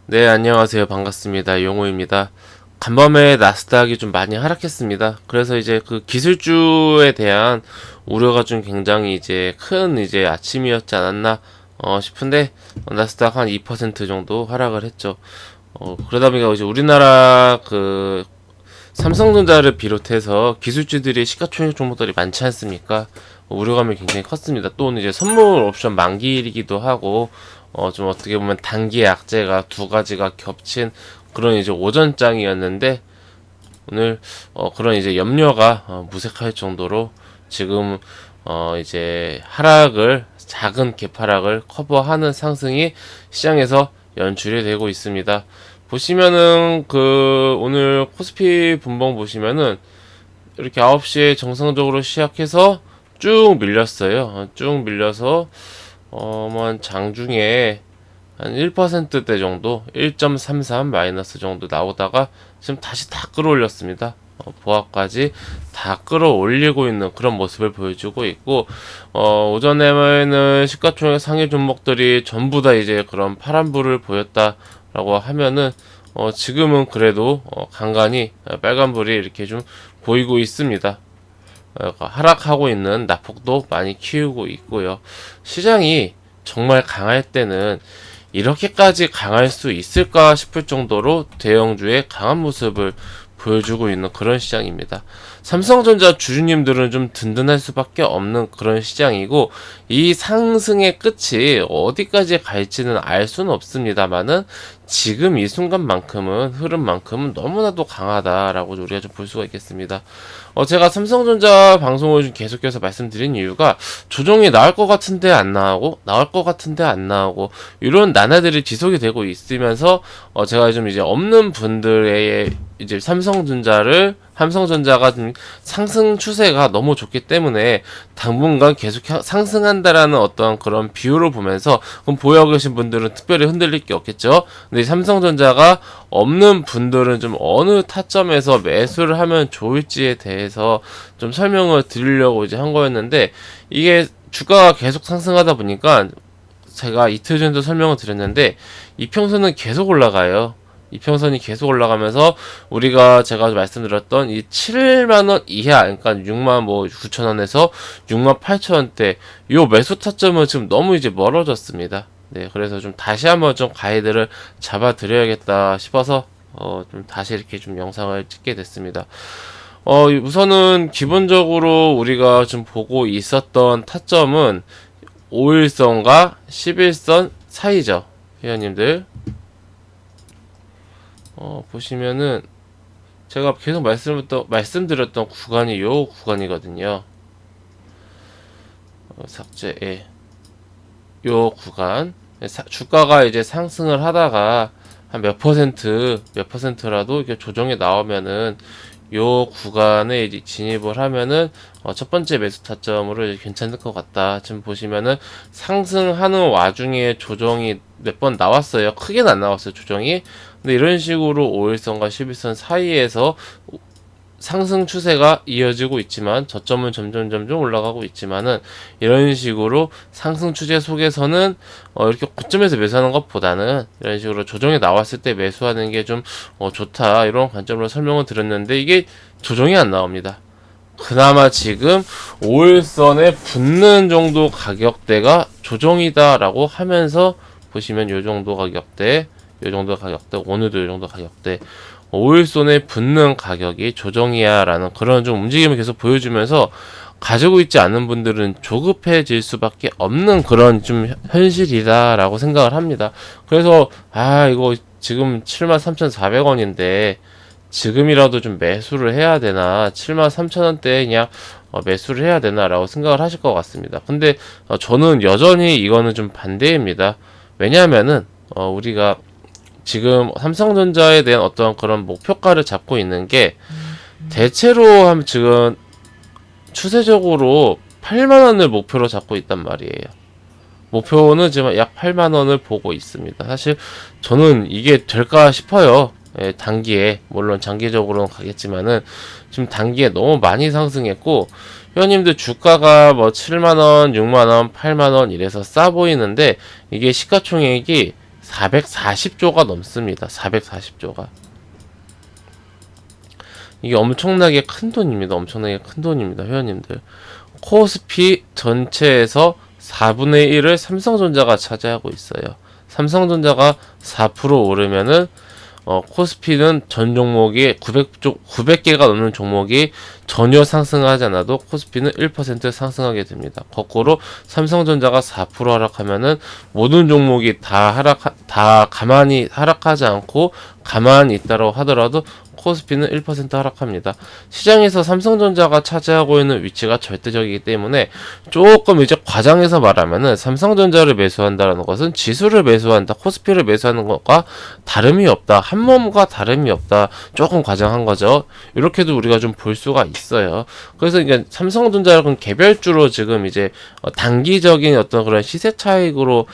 네, 안녕하세요. 반갑습니다. 용호입니다. 간밤에 나스닥이 좀 많이 하락했습니다. 그래서 이제 그 기술주에 대한 우려가 좀 굉장히 이제 큰 이제 아침이었지 않았나 싶은데 나스닥 한 2% 정도 하락을 했죠. 그러다 보니까 이제 우리나라 그 삼성전자를 비롯해서 기술주들이 시가총액 종목들이 많지 않습니까? 우려감이 굉장히 컸습니다. 또는 이제 선물 옵션 만기이기도 하고, 좀 어떻게 보면 단기 약재가 두 가지가 겹친 그런 이제 오전장이었는데, 오늘, 그런 이제 염려가, 무색할 정도로 지금, 이제 작은 개파락을 커버하는 상승이 시장에서 연출이 되고 있습니다. 보시면은 그 오늘 코스피 분봉 보시면은 이렇게 9시에 정상적으로 시작해서 쭉 밀렸어요. 쭉 밀려서 뭐 장중에 한 1%대 정도, 1.33 마이너스 정도 나오다가 지금 다시 다 끌어올렸습니다. 보합까지 다 끌어올리고 있는 그런 모습을 보여주고 있고, 오전에는 시가총액 상위 종목들이 전부 다 이제 그런 파란불을 보였다라고 하면은, 지금은 그래도 간간히 빨간불이 이렇게 좀 보이고 있습니다. 하락하고 있는 낙폭도 많이 키우고 있고요. 시장이 정말 강할 때는 이렇게까지 강할 수 있을까 싶을 정도로 대형주의 강한 모습을 보여주고 있는 그런 시장입니다. 삼성전자 주주님들은 좀 든든할 수밖에 없는 그런 시장이고, 이 상승의 끝이 어디까지 갈지는 알 수는 없습니다만은 지금 이 순간만큼은 흐름만큼은 너무나도 강하다라고 우리가 좀 볼 수가 있겠습니다. 제가 삼성전자 방송을 좀 계속해서 말씀드린 이유가 조정이 나올 것 같은데 안 나오고 나올 것 같은데 안 나오고 이런 나날들이 지속이 되고 있으면서 제가 좀 이제 없는 분들의 이제 삼성전자가 좀 상승 추세가 너무 좋기 때문에 당분간 계속 상승한다라는 어떤 그런 비율을 보면서 그럼 보유하고 계신 분들은 특별히 흔들릴 게 없겠죠. 근데 삼성전자가 없는 분들은 좀 어느 타점에서 매수를 하면 좋을지에 대해서 좀 설명을 드리려고 이제 한 거였는데, 이게 주가가 계속 상승하다 보니까 제가 이틀 전에도 설명을 드렸는데 이평선은 계속 올라가요. 이평선이 계속 올라가면서 제가 말씀드렸던 이 7만원 이하, 그러니까 6만 뭐 9천원에서 6만 8천원대 요 매수 타점은 지금 너무 이제 멀어졌습니다. 네, 그래서 좀 다시 한번 좀 가이드를 잡아 드려야겠다 싶어서 좀 다시 이렇게 좀 영상을 찍게 됐습니다. 우선은 기본적으로 우리가 좀 보고 있었던 타점은 5일선과 11선 사이죠. 회원님들. 보시면은 제가 계속 말씀드렸던 구간이 요 구간이거든요. 삭제. 요 구간. 주가가 이제 상승을 하다가 한 몇 퍼센트라도 이렇게 조정이 나오면은 요 구간에 이제 진입을 하면은 첫 번째 매수 타점으로 이제 괜찮을 것 같다. 지금 보시면은 상승하는 와중에 조정이 몇 번 나왔어요. 크게는 안 나왔어요, 조정이. 근데 이런 식으로 5일선과 11선 사이에서 상승 추세가 이어지고 있지만 저점은 점점 올라가고 있지만은 이런 식으로 상승 추세 속에서는 이렇게 고점에서 매수하는 것보다는 이런 식으로 조정이 나왔을 때 매수하는 게 좀 좋다, 이런 관점으로 설명을 드렸는데 이게 조정이 안 나옵니다. 그나마 지금 5일선에 붙는 정도 가격대가 조정이다라고 하면서 보시면 요 정도 가격대, 오늘도 요 정도 가격대, 5일선에 붙는 가격이 조정이야 라는 그런 좀 움직임을 계속 보여주면서 가지고 있지 않은 분들은 조급해질 수밖에 없는 그런 좀 현실이다 라고 생각을 합니다. 그래서 이거 지금 73,400원인데 지금이라도 좀 매수를 해야 되나, 73,000원대에 그냥 매수를 해야 되나 라고 생각을 하실 것 같습니다. 근데 저는 여전히 이거는 좀 반대입니다. 왜냐하면은 우리가 지금 삼성전자에 대한 어떤 그런 목표가를 잡고 있는 게 대체로 하면 지금 추세적으로 8만원을 목표로 잡고 있단 말이에요. 목표는 지금 약 8만원을 보고 있습니다. 사실 저는 이게 될까 싶어요. 단기에, 물론 장기적으로는 가겠지만은 지금 단기에 너무 많이 상승했고, 회원님들 주가가 뭐 7만원, 6만원, 8만원 이래서 싸 보이는데 이게 시가총액이 440조가 넘습니다. 440조가. 이게 엄청나게 큰 돈입니다. 엄청나게 큰 돈입니다. 회원님들. 코스피 전체에서 4분의 1을 삼성전자가 차지하고 있어요. 삼성전자가 4% 오르면은 코스피는 전 종목이 900개가 넘는 종목이 전혀 상승하지 않아도 코스피는 1% 상승하게 됩니다. 거꾸로 삼성전자가 4% 하락하면은 모든 종목이 다 가만히 하락하지 않고 가만히 있다고 하더라도 코스피는 1% 하락합니다. 시장에서 삼성전자가 차지하고 있는 위치가 절대적이기 때문에 조금 이제 과장해서 말하면은 삼성전자를 매수한다는 것은 지수를 매수한다, 코스피를 매수하는 것과 다름이 없다, 한 몸과 다름이 없다. 조금 과장한 거죠. 이렇게도 우리가 좀 볼 수가 있어요. 그래서 이제 삼성전자는 개별주로 지금 이제 단기적인 어떤 그런 시세 차익으로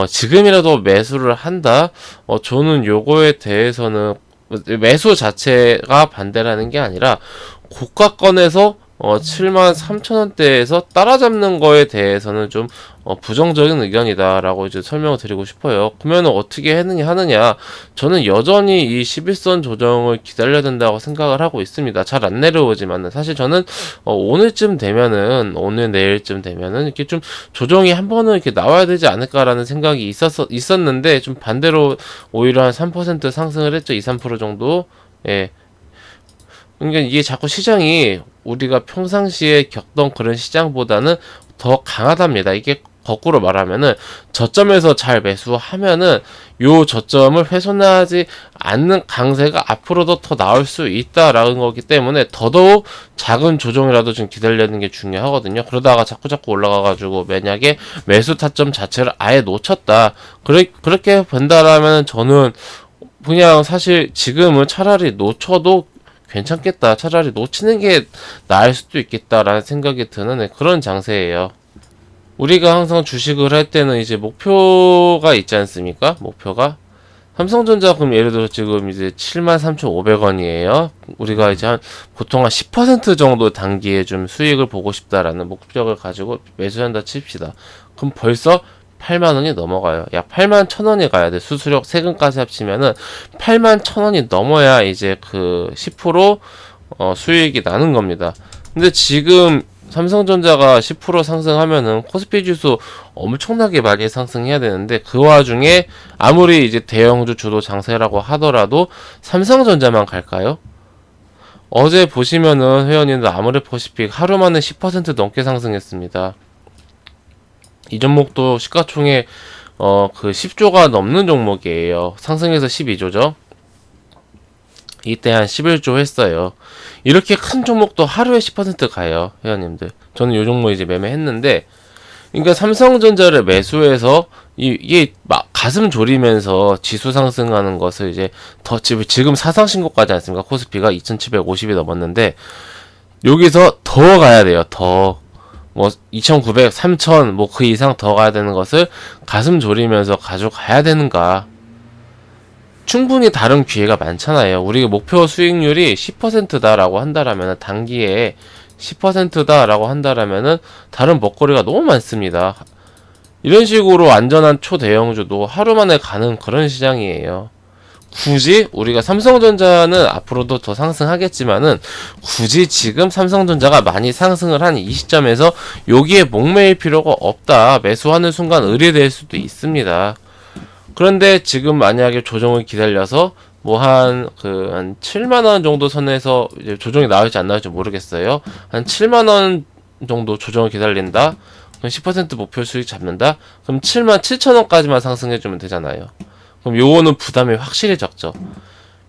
지금이라도 매수를 한다. 저는 요거에 대해서는 매수 자체가 반대라는 게 아니라 고가권에서 73,000원대에서 따라잡는 거에 대해서는 좀 부정적인 의견이다라고 이제 설명을 드리고 싶어요. 그러면 어떻게 하느냐? 저는 여전히 이 11선 조정을 기다려야 된다고 생각을 하고 있습니다. 잘 안 내려오지만은 사실 저는 오늘쯤 되면은 오늘 내일쯤 되면은 이렇게 좀 조정이 한 번은 이렇게 나와야 되지 않을까라는 생각이 있었는데 좀 반대로 오히려 한 3% 상승을 했죠. 2-3% 정도. 예. 그러니까 이게 자꾸 시장이 우리가 평상시에 겪던 그런 시장보다는 더 강하답니다. 이게 거꾸로 말하면은 저점에서 잘 매수하면은 요 저점을 훼손하지 않는 강세가 앞으로도 더 나올 수 있다라는 거기 때문에 더더욱 작은 조정이라도 좀 기다리는 게 중요하거든요. 그러다가 자꾸 올라가가지고 만약에 매수 타점 자체를 아예 놓쳤다. 그렇게 본다라면 저는 그냥 사실 지금은 차라리 놓쳐도 괜찮겠다. 차라리 놓치는 게 나을 수도 있겠다라는 생각이 드는 그런 장세예요. 우리가 항상 주식을 할 때는 이제 목표가 있지 않습니까? 목표가 삼성전자 그럼 예를 들어 지금 이제 73,500원이에요. 우리가 이제 보통 한 10% 정도 단기에 좀 수익을 보고 싶다라는 목적을 가지고 매수한다 칩시다. 그럼 벌써 8만원이 넘어가요. 약 81,000원이 가야 돼. 수수료 세금까지 합치면은 81,000원이 넘어야 이제 그 10% 수익이 나는 겁니다. 근데 지금 삼성전자가 10% 상승하면은 코스피 지수 엄청나게 많이 상승해야 되는데 그 와중에 아무리 이제 대형주 주도 장세라고 하더라도 삼성전자만 갈까요? 어제 보시면은 회원님들 아모레퍼시픽 하루 만에 10% 넘게 상승했습니다. 이 종목도 시가총액 그 10조가 넘는 종목이에요. 상승해서 12조죠. 이때 한 11조 했어요. 이렇게 큰 종목도 하루에 10% 가요, 회원님들. 저는 이 종목 이제 매매했는데, 그러니까 삼성전자를 매수해서 이게 막 가슴 졸이면서 지수 상승하는 것을 이제 더 지금 사상 신고까지 않습니까? 코스피가 2,750이 넘었는데 여기서 더 가야 돼요. 더. 뭐 2,900, 3,000 뭐 그 이상 더 가야 되는 것을 가슴 졸이면서 가져가야 되는가? 충분히 다른 기회가 많잖아요. 우리가 목표 수익률이 10%다라고 한다라면 단기에 10%다라고 한다라면은 다른 먹거리가 너무 많습니다. 이런 식으로 안전한 초대형주도 하루 만에 가는 그런 시장이에요. 굳이 우리가 삼성전자는 앞으로도 더 상승하겠지만은 굳이 지금 삼성전자가 많이 상승을 한 이 시점에서 여기에 목매일 필요가 없다. 매수하는 순간 의뢰될 수도 있습니다. 그런데 지금 만약에 조정을 기다려서 뭐 한 7만원 정도 선에서 이제 조정이 나올지 안 나올지 모르겠어요. 한 7만원 정도 조정을 기다린다. 그럼 10% 목표 수익 잡는다. 그럼 77,000원까지만 상승해주면 되잖아요. 그럼 요거는 부담이 확실히 적죠.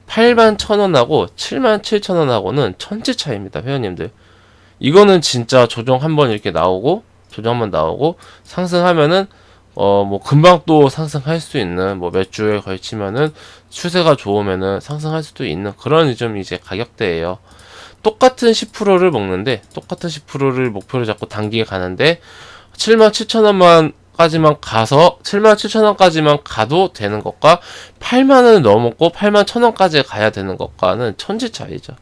81,000원하고 77,000원하고는 천지 차이입니다, 회원님들. 이거는 진짜 조정 한번 이렇게 나오고, 조정 한번 나오고, 상승하면은, 뭐, 금방 또 상승할 수 있는, 뭐, 몇 주에 걸치면은, 추세가 좋으면은 상승할 수도 있는 그런 좀 이제 가격대예요. 똑같은 10%를 먹는데, 똑같은 10%를 목표로 잡고 단기에 가는데, 77,000원만 까지만 가서 77,000원까지만 가도 되는 것과 8만원을 넘었고 81,000원까지 가야 되는 것과는 천지 차이죠.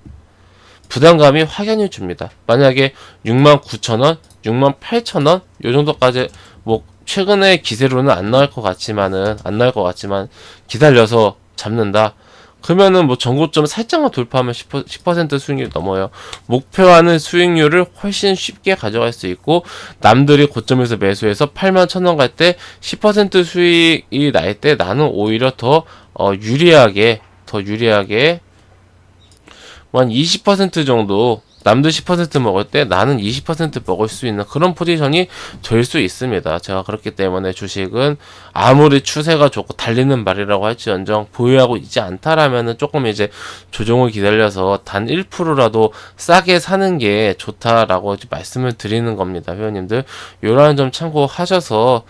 부담감이 확연히 줍니다. 만약에 69,000원, 68,000원 요 정도까지 뭐 최근에 기세로는 안 나올 것 같지만 기다려서 잡는다. 그러면은 뭐 전고점 살짝만 돌파하면 10% 수익률이 넘어요. 목표하는 수익률을 훨씬 쉽게 가져갈 수 있고, 남들이 고점에서 매수해서 81,000원 갈 때 10% 수익이 날 때 나는 오히려 더 유리하게 한 20% 정도, 남들 10% 먹을 때 나는 20% 먹을 수 있는 그런 포지션이 될 수 있습니다. 제가 그렇기 때문에 주식은 아무리 추세가 좋고 달리는 말이라고 할지언정 보유하고 있지 않다라면은 조금 이제 조정을 기다려서 단 1%라도 싸게 사는 게 좋다라고 말씀을 드리는 겁니다. 회원님들, 요런 점 참고하셔서,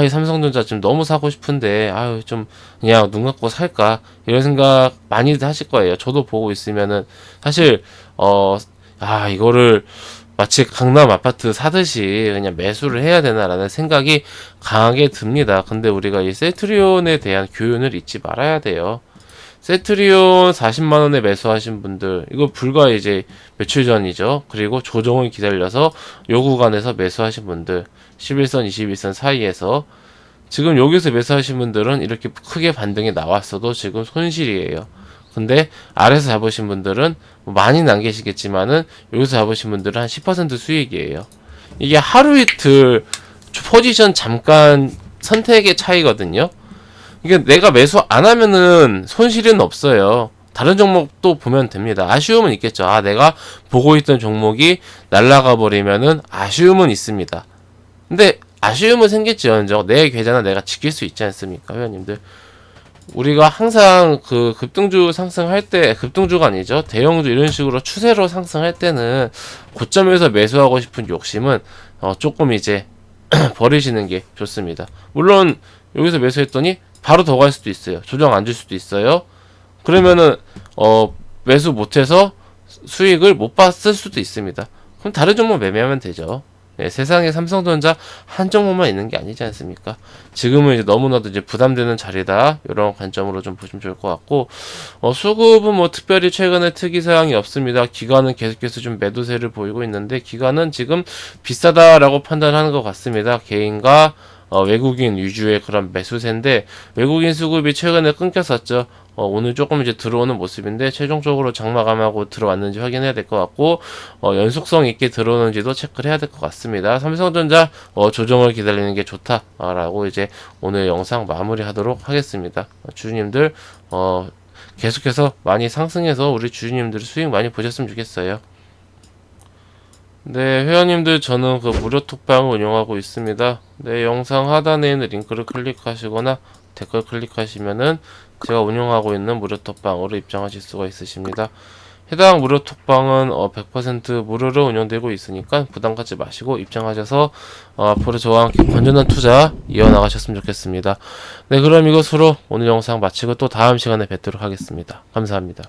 이 삼성전자 지금 너무 사고 싶은데 좀 그냥 눈 감고 살까, 이런 생각 많이들 하실 거예요. 저도 보고 있으면은 사실 이거를 마치 강남 아파트 사듯이 그냥 매수를 해야 되나라는 생각이 강하게 듭니다. 근데 우리가 이 셀트리온에 대한 교훈을 잊지 말아야 돼요. 셀트리온 40만원에 매수하신 분들, 이거 불과 이제 며칠 전이죠. 그리고 조정을 기다려서 요 구간에서 매수하신 분들, 11선, 21선 사이에서 지금 여기서 매수하신 분들은 이렇게 크게 반등이 나왔어도 지금 손실이에요. 근데 아래서 잡으신 분들은 많이는 안 계시겠지만은 여기서 잡으신 분들은 한 10% 수익이에요. 이게 하루 이틀 포지션 잠깐 선택의 차이거든요. 이게 내가 매수 안 하면은 손실은 없어요. 다른 종목도 보면 됩니다. 아쉬움은 있겠죠. 내가 보고 있던 종목이 날아가 버리면은 아쉬움은 있습니다. 근데 아쉬움은 생겼지언정 내 계좌는 내가 지킬 수 있지 않습니까, 회원님들? 우리가 항상 그 급등주 상승할 때, 급등주가 아니죠, 대형주 이런 식으로 추세로 상승할 때는 고점에서 매수하고 싶은 욕심은 조금 이제 버리시는 게 좋습니다. 물론 여기서 매수했더니 바로 더 갈 수도 있어요. 조정 안 줄 수도 있어요. 그러면은 매수 못해서 수익을 못 봤을 수도 있습니다. 그럼 다른 종목 매매하면 되죠. 세상에 삼성전자 한 종목만 있는 게 아니지 않습니까? 지금은 이제 너무나도 이제 부담되는 자리다, 이런 관점으로 좀 보시면 좋을 것 같고, 수급은 뭐 특별히 최근에 특이 사항이 없습니다. 기관은 계속해서 좀 매도세를 보이고 있는데, 기관은 지금 비싸다라고 판단하는 것 같습니다. 개인과 외국인 위주의 그런 매수세인데, 외국인 수급이 최근에 끊겼었죠. 오늘 조금 이제 들어오는 모습인데, 최종적으로 장마감하고 들어왔는지 확인해야 될 것 같고, 연속성 있게 들어오는지도 체크를 해야 될 것 같습니다. 삼성전자 조정을 기다리는 게 좋다라고 이제 오늘 영상 마무리하도록 하겠습니다. 주주님들 계속해서 많이 상승해서 우리 주주님들 수익 많이 보셨으면 좋겠어요. 네, 회원님들, 저는 그 무료 톡방을 운영하고 있습니다. 네, 영상 하단에 있는 링크를 클릭하시거나 댓글 클릭하시면은 제가 운영하고 있는 무료 톡방으로 입장하실 수가 있으십니다. 해당 무료 톡방은 100% 무료로 운영되고 있으니까 부담 갖지 마시고 입장하셔서 앞으로 저와 함께 건전한 투자 이어나가셨으면 좋겠습니다. 네, 그럼 이것으로 오늘 영상 마치고 또 다음 시간에 뵙도록 하겠습니다. 감사합니다.